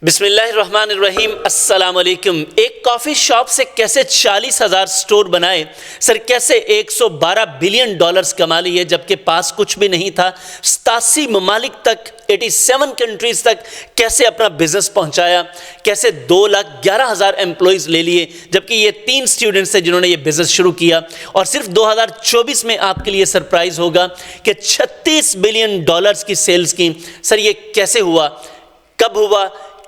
بسم اللہ الرحمن الرحیم، السلام علیکم۔ ایک کافی شاپ سے کیسے 40,000 سٹور بنائے، سر کیسے 112 بلین ڈالرز کما لیے جبکہ پاس کچھ بھی نہیں تھا، 87 ممالک تک 87 کنٹریز تک کیسے اپنا بزنس پہنچایا، کیسے 2,11,000 امپلائیز لے لیے جبکہ یہ 3 اسٹوڈنٹس تھے جنہوں نے یہ بزنس شروع کیا، اور صرف 2024 میں آپ کے لیے سرپرائز ہوگا کہ 36 بلین ڈالرز کی سیلز کی۔ سر یہ کیسے ہوا، کب ہوا،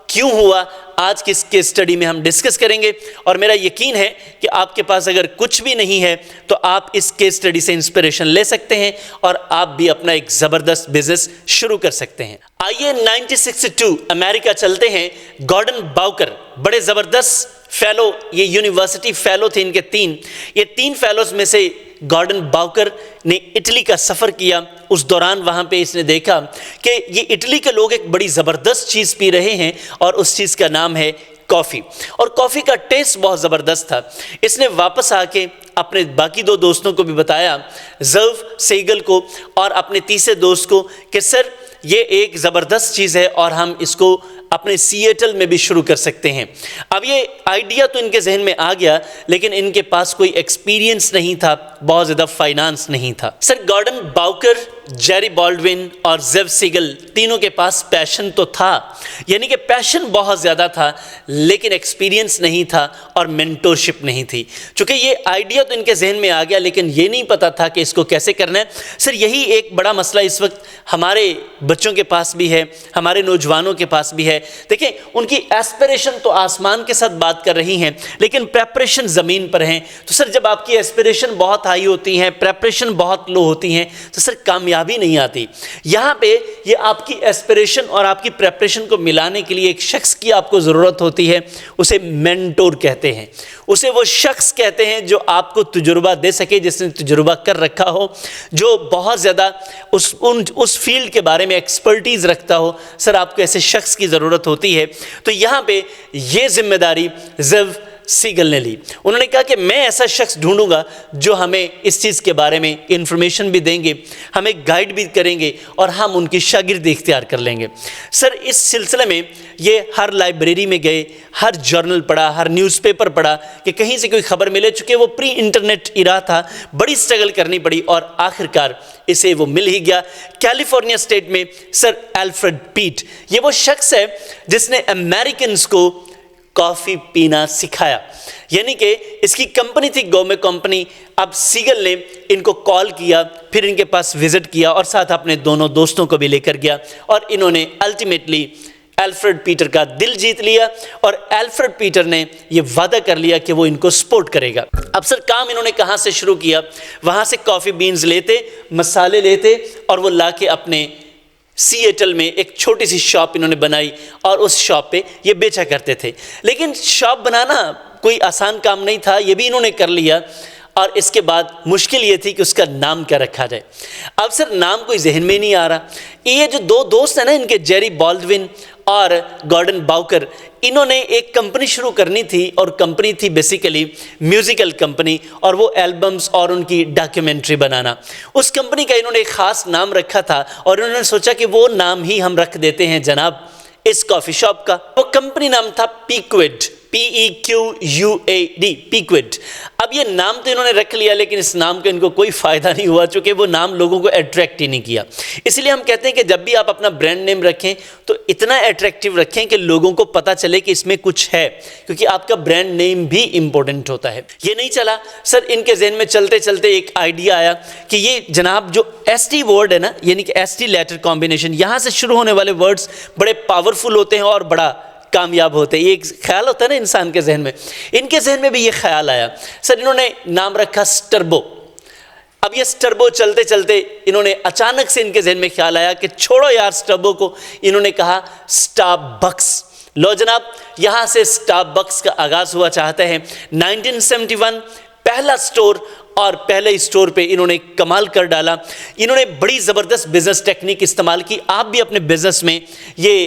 کیوں ہوا، آج کی اس کیس اسٹڈی میں ہم ڈسکس کریں گے، اور میرا یقین ہے کہ آپ کے پاس اگر کچھ بھی نہیں ہے تو آپ اس کیس اسٹڈی سے انسپریشن لے سکتے ہیں اور آپ بھی اپنا ایک زبردست بزنس شروع کر سکتے ہیں۔ آئیے 1962 امریکہ چلتے ہیں۔ گارڈن باؤکر بڑے زبردست فیلو، یہ یونیورسٹی فیلو تھے ان کے 3، یہ 3 فیلوز میں سے گارڈن باؤکر نے اٹلی کا سفر کیا۔ اس دوران وہاں پہ اس نے دیکھا کہ یہ اٹلی کے لوگ ایک بڑی زبردست چیز پی رہے ہیں، اور اس چیز کا نام ہے کافی، اور کافی کا ٹیسٹ بہت زبردست تھا۔ اس نے واپس آ کے اپنے باقی 2 دوستوں کو بھی بتایا، زرو سیگل کو اور اپنے تیسرے دوست کو، کہ سر یہ ایک زبردست چیز ہے اور ہم اس کو اپنے سیئٹل میں بھی شروع کر سکتے ہیں۔ اب یہ آئیڈیا تو ان کے ذہن میں آ گیا، لیکن ان کے پاس کوئی ایکسپیرینس نہیں تھا، بہت زیادہ فائنانس نہیں تھا۔ سر گارڈن باؤکر، جیری بالڈوین اور زیو سیگل تینوں کے پاس پیشن تو تھا، یعنی کہ پیشن بہت زیادہ تھا، لیکن ایکسپیرینس نہیں تھا اور مینٹورشپ نہیں تھی۔ چونکہ یہ آئیڈیا تو ان کے ذہن میں آ گیا، لیکن یہ نہیں پتا تھا کہ اس کو کیسے کرنا ہے۔ سر یہی ایک بڑا مسئلہ اس وقت ہمارے بچوں کے پاس بھی ہے، ہمارے نوجوانوں کے پاس بھی ہے۔ دیکھیں ان کی ایسپریشن تو آسمان کے ساتھ بات کر رہی ہیں، لیکن پریپریشن زمین پر ہیں۔ تو سر جب آپ کی ایسپریشن بہت ہائی ہوتی ہیں، پریپریشن بہت لو ہوتی ہیں، تو سر کامیابی نہیں آتی۔ یہاں پہ یہ آپ کی ایسپریشن اور آپ کی پریپریشن کو ملانے کے لیے ایک شخص کی آپ کو ضرورت ہوتی ہے، اسے مینٹور کہتے ہیں۔ اسے وہ شخص کہتے ہیں جو آپ کو تجربہ دے سکے، جس نے تجربہ کر رکھا ہو، جو بہت زیادہ اس فیلڈ کے بارے میں ایکسپرٹیز رکھتا ہو۔ سر آپ کو ایسے شخص کی ضرورت ہوتی ہے۔ تو یہاں پہ یہ ذمہ داری زیو سیگل نے لی۔ انہوں نے کہا کہ میں ایسا شخص ڈھونڈوں گا جو ہمیں اس چیز کے بارے میں انفارمیشن بھی دیں گے، ہمیں گائیڈ بھی کریں گے، اور ہم ان کی شاگردی اختیار کر لیں گے۔ سر اس سلسلے میں یہ ہر لائبریری میں گئے، ہر جرنل پڑھا، ہر نیوز پیپر پڑھا کہ کہیں سے کوئی خبر ملے، چونکہ وہ پری انٹرنیٹ ایرا تھا، بڑی سٹرگل کرنی پڑی، اور آخرکار اسے وہ مل ہی گیا۔ کیلیفورنیا اسٹیٹ میں سر الفریڈ پیٹ، یہ وہ شخص ہے جس نے امریکنز کو کافی پینا سکھایا، یعنی کہ اس کی کمپنی تھی گومے کمپنی۔ اب سیگل نے ان کو کال کیا، پھر ان کے پاس وزٹ کیا، اور ساتھ اپنے دونوں دوستوں کو بھی لے کر گیا، اور انہوں نے الٹیمیٹلی الفریڈ پیٹر کا دل جیت لیا، اور الفریڈ پیٹر نے یہ وعدہ کر لیا کہ وہ ان کو سپورٹ کرے گا۔ اب سر کام انہوں نے کہاں سے شروع کیا؟ وہاں سے کافی بینز لیتے، مسالے لیتے، اور وہ لا کے اپنے سیئٹل میں ایک چھوٹی سی شاپ انہوں نے بنائی، اور اس شاپ پہ یہ بیچا کرتے تھے۔ لیکن شاپ بنانا کوئی آسان کام نہیں تھا، یہ بھی انہوں نے کر لیا، اور اس کے بعد مشکل یہ تھی کہ اس کا نام کیا رکھا جائے۔ اب سر نام کوئی ذہن میں نہیں آ رہا۔ یہ جو 2 دوست ہیں نا ان کے، جیری بالڈوین اور گارڈن باؤکر، انہوں نے ایک کمپنی شروع کرنی تھی، اور کمپنی تھی بیسیکلی میوزیکل کمپنی، اور وہ البمز اور ان کی ڈاکیومنٹری بنانا۔ اس کمپنی کا انہوں نے ایک خاص نام رکھا تھا، اور انہوں نے سوچا کہ وہ نام ہی ہم رکھ دیتے ہیں جناب اس کافی شاپ کا۔ وہ کمپنی نام تھا پیکوڈ، PEQUAD، پیکوڈ۔ اب یہ نام تو انہوں نے رکھ لیا، لیکن اس نام کا ان کو کوئی فائدہ نہیں ہوا، چونکہ وہ نام لوگوں کو اٹریکٹ ہی نہیں کیا۔ اس لیے ہم کہتے ہیں کہ جب بھی آپ اپنا برانڈ نیم رکھیں تو اتنا اٹریکٹیو رکھیں کہ لوگوں کو پتہ چلے کہ اس میں کچھ ہے، کیونکہ آپ کا برانڈ نیم بھی امپورٹنٹ ہوتا ہے۔ یہ نہیں چلا سر، ان کے ذہن میں چلتے چلتے ایک آئیڈیا آیا کہ یہ جناب جو ST ورڈ ہے نا، یعنی کہ ST لیٹر کمبینیشن، یہاں سے شروع ہونے والے ورڈز بڑے پاورفل ہوتے ہیں اور بڑا کامیاب ہوتے ہیں۔ یہ ایک خیال ہوتا ہے نا انسان کے ذہن میں، ان کے ذہن میں بھی یہ خیال آیا۔ سر انہوں نے نام رکھا سٹربو۔ اب یہ سٹربو چلتے چلتے انہوں نے اچانک سے ان کے ذہن میں خیال آیا کہ چھوڑو یار سٹربو کو، انہوں نے کہا سٹارٹ بکس۔ لو جناب، یہاں سے سٹارٹ بکس کا آغاز ہوا چاہتا ہے۔ 1971 پہلا سٹور، اور پہلے اسٹور پہ انہوں نے کمال کر ڈالا۔ انہوں نے بڑی زبردست بزنس ٹیکنیک استعمال کی۔ آپ بھی اپنے بزنس میں یہ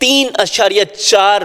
$3.4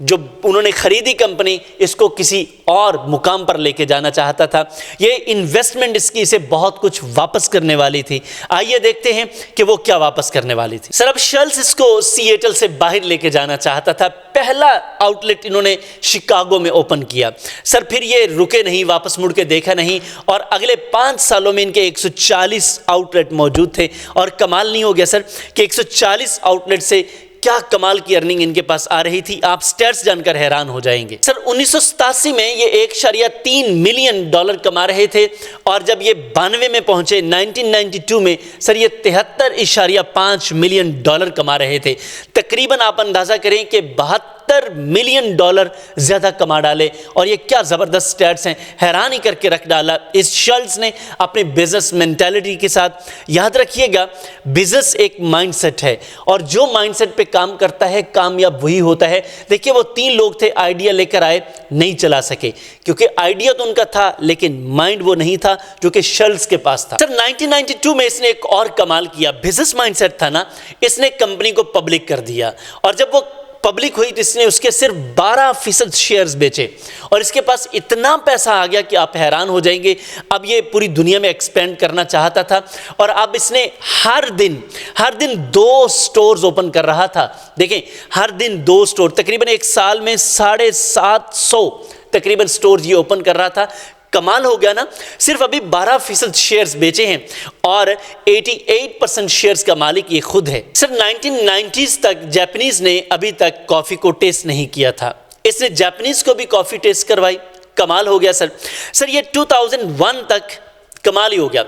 جو انہوں نے خریدی کمپنی اس کو کسی اور مقام پر لے کے جانا چاہتا تھا. یہ انویسٹمنٹ اس کی اسے بہت کچھ واپس کرنے والی تھی. آئیے دیکھتے ہیں کہ وہ کیا واپس کرنے والی تھی. سر اب شلز اس کو سیئٹل سے باہر لے کے جانا چاہتا تھا. پہلا آؤٹ لیٹ انہوں نے شکاگو میں اوپن کیا. سر پھر یہ رکے نہیں, واپس مڑ کے دیکھا نہیں, اور اگلے 5 سالوں میں ان کے 140 آؤٹ لیٹ موجود تھے. اور کمال نہیں ہو گیا سر کہ 140 آؤٹ لیٹ سے کیا کمال کی ارننگ ان کے پاس آ رہی تھی. آپ سٹیٹس جان کر حیران ہو جائیں گے. سر 1987 میں یہ $1.3 ملین کما رہے تھے, اور جب یہ 92 میں پہنچے 1992 میں سر یہ $73.5 ملین کما رہے تھے. تقریباً آپ اندازہ کریں کہ $72 ملین زیادہ کما ڈالے. اور یہ کیا زبردست سٹیٹس ہیں, حیران ہی کر کے رکھ ڈالا اس شلز نے اپنے بزنس مینٹیلٹی کے ساتھ. یاد رکھیے گا بزنس ایک مائنڈ سیٹ ہے, اور جو مائنڈ سیٹ پہ کام کرتا ہے کامیاب وہی ہوتا ہے. دیکھیے وہ 3 لوگ تھے, آئیڈیا لے کر آئے, نہیں چلا سکے کیونکہ آئیڈیا تو ان کا تھا لیکن مائنڈ وہ نہیں تھا جو کہ شلز کے پاس تھا. سر 1992 میں اس نے ایک اور کمال کیا. بزنس مائنڈ سیٹ تھا نا, اس نے کمپنی کو پبلک کر دیا, اور جب وہ پبلک ہوئی تو اس نے اس کے صرف 12% شیئرز بیچے, اور اس کے پاس اتنا پیسہ آ گیا کہ آپ حیران ہو جائیں گے. اب یہ پوری دنیا میں ایکسپینڈ کرنا چاہتا تھا, اور اب اس نے ہر دن 2 سٹورز اوپن کر رہا تھا. دیکھیں ہر دن 2 سٹور, تقریباً ایک سال میں 750 تقریباً سٹورز یہ اوپن کر رہا تھا. کمال ہو گیا نا. صرف ابھی 12% شیئرز بیچے ہیں, اور 88% شیئرز کا مالک یہ خود ہے. سر 1990s تک جاپنیز نے ابھی تک کافی کو ٹیسٹ نہیں کیا تھا. اس نے جاپنیز کو بھی کافی ٹیسٹ کروائی. کمال ہو گیا سر یہ 2001 تک کمال ہی ہو گیا.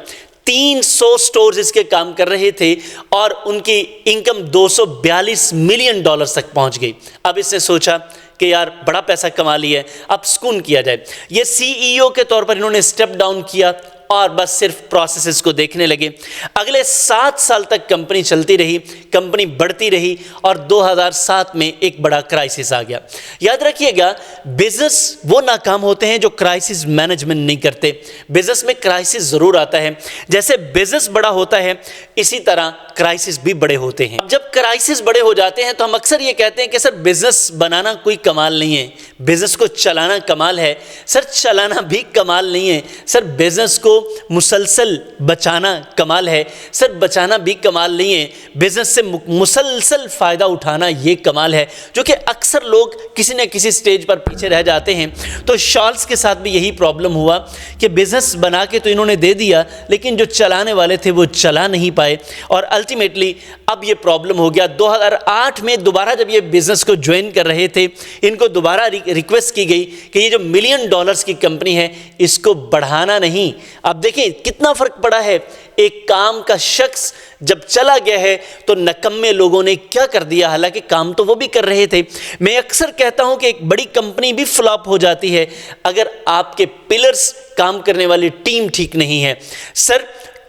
300 سٹورز اس کے کام کر رہے تھے, اور ان کی انکم $242 ملین تک پہنچ گئی. اب اس نے سوچا کہ یار بڑا پیسہ کما لیا ہے, اب سکون کیا جائے. یہ CEO کے طور پر انہوں نے سٹیپ ڈاؤن کیا, اور بس صرف پروسیسز کو دیکھنے لگے. اگلے 7 سال تک کمپنی چلتی رہی, کمپنی بڑھتی رہی, اور 2007 میں ایک بڑا کرائسس آ گیا. یاد رکھیے گا بزنس وہ ناکام ہوتے ہیں جو کرائسس مینجمنٹ نہیں کرتے. بزنس میں کرائسس ضرور آتا ہے, جیسے بزنس بڑا ہوتا ہے اسی طرح کرائسس بھی بڑے ہوتے ہیں. اب جب کرائسس بڑے ہو جاتے ہیں تو ہم اکثر یہ کہتے ہیں کہ سر بزنس بنانا کوئی کمال نہیں ہے, بزنس کو چلانا کمال ہے. سر چلانا بھی کمال نہیں ہے, سر بزنس کو مسلسل بچانا کمال ہے. سر بچانا بھی کمال نہیں ہے, بزنس سے مسلسل فائدہ اٹھانا یہ کمال ہے, جو کہ اکثر لوگ کسی نہ کسی سٹیج پر پیچھے رہ جاتے ہیں. تو شالز کے ساتھ بھی یہی پرابلم ہوا کہ بزنس بنا کے تو انہوں نے دے دیا, لیکن جو چلانے والے تھے وہ چلا نہیں پائے, اور الٹیمیٹلی اب یہ پرابلم ہو گیا. 2008 میں دوبارہ جب یہ بزنس کو جوائن کر رہے تھے, ان کو دوبارہ ریکویسٹ کی گئی کہ یہ جو $1 ملین کی کمپنی ہے اس کو بڑھانا نہیں. اب دیکھیں کتنا فرق پڑا ہے. ایک کام کا شخص جب چلا گیا ہے تو نکمے لوگوں نے کیا کر دیا, حالانکہ کام تو وہ بھی کر رہے تھے. میں اکثر کہتا ہوں کہ ایک بڑی کمپنی بھی فلاپ ہو جاتی ہے اگر آپ کے پلرز, کام کرنے والی ٹیم ٹھیک نہیں ہے. سر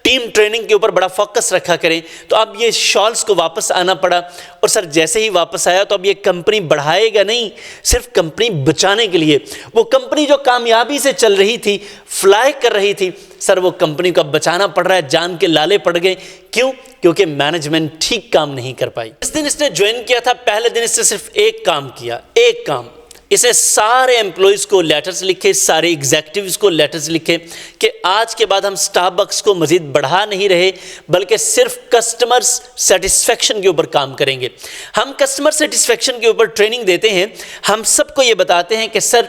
ٹیم ٹریننگ کے اوپر بڑا فوکس رکھا کریں. تو اب یہ شالز کو واپس آنا پڑا, اور سر جیسے ہی واپس آیا تو اب یہ کمپنی بڑھائے گا نہیں, صرف کمپنی بچانے کے لیے. وہ کمپنی جو کامیابی سے چل رہی تھی, فلائی کر رہی تھی, سر وہ کمپنی کو اب بچانا پڑ رہا ہے. جان کے لالے پڑ گئے. کیوں؟ کیونکہ مینجمنٹ ٹھیک کام نہیں کر پائی. اس دن اس نے جوائن کیا تھا, پہلے دن اس نے صرف ایک کام کیا, ایک کام. اس نے سارے امپلائیز کو لیٹرز لکھے, سارے ایگزیکٹیوز کو لیٹرز لکھے کہ آج کے بعد ہم اسٹار بکس کو مزید بڑھا نہیں رہے, بلکہ صرف کسٹمر سیٹسفیکشن کے اوپر کام کریں گے. ہم کسٹمر سیٹسفیکشن کے اوپر ٹریننگ دیتے ہیں. ہم سب کو یہ بتاتے ہیں کہ سر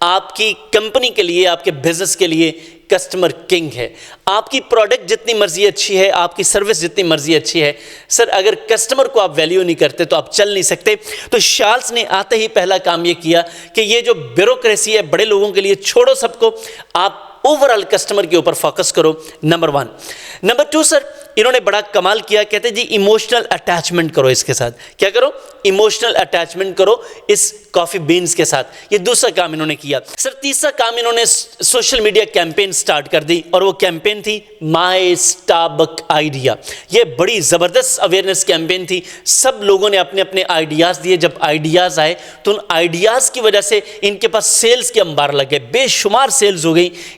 آپ کی کمپنی کے لیے, آپ کے بزنس کے لیے کسٹمر کنگ ہے. آپ کی پروڈکٹ جتنی مرضی اچھی ہے, آپ کی سروس جتنی مرضی اچھی ہے, سر اگر کسٹمر کو آپ ویلیو نہیں کرتے تو آپ چل نہیں سکتے. تو شالز نے آتے ہی پہلا کام یہ کیا کہ یہ جو بیوروکریسی ہے بڑے لوگوں کے لیے چھوڑو سب کو, آپ اوورال کسٹمر کے اوپر فوکس کرو. نمبر 1. نمبر 2 سر انہوں نے بڑا کمال کیا, کہتے جی ایموشنل اٹیچمنٹ کرو اس کے ساتھ. کیا کرو؟ ایموشنل اٹیچمنٹ کرو اس کافی بینز کے ساتھ. یہ دوسرا کام انہوں نے کیا. سر تیسرا کام انہوں نے سوشل میڈیا کیمپین سٹارٹ کر دی, اور وہ کیمپین تھی مائی اسٹاربک آئیڈیا. یہ بڑی زبردست اویئرنیس کیمپین تھی. سب لوگوں نے اپنے اپنے آئیڈیاز دیے. جب آئیڈیاز آئے تو ان آئیڈیاز کی وجہ سے ان کے پاس سیلز کے انبار لگ گئے, بے شمار سیلز ہو گئی,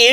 A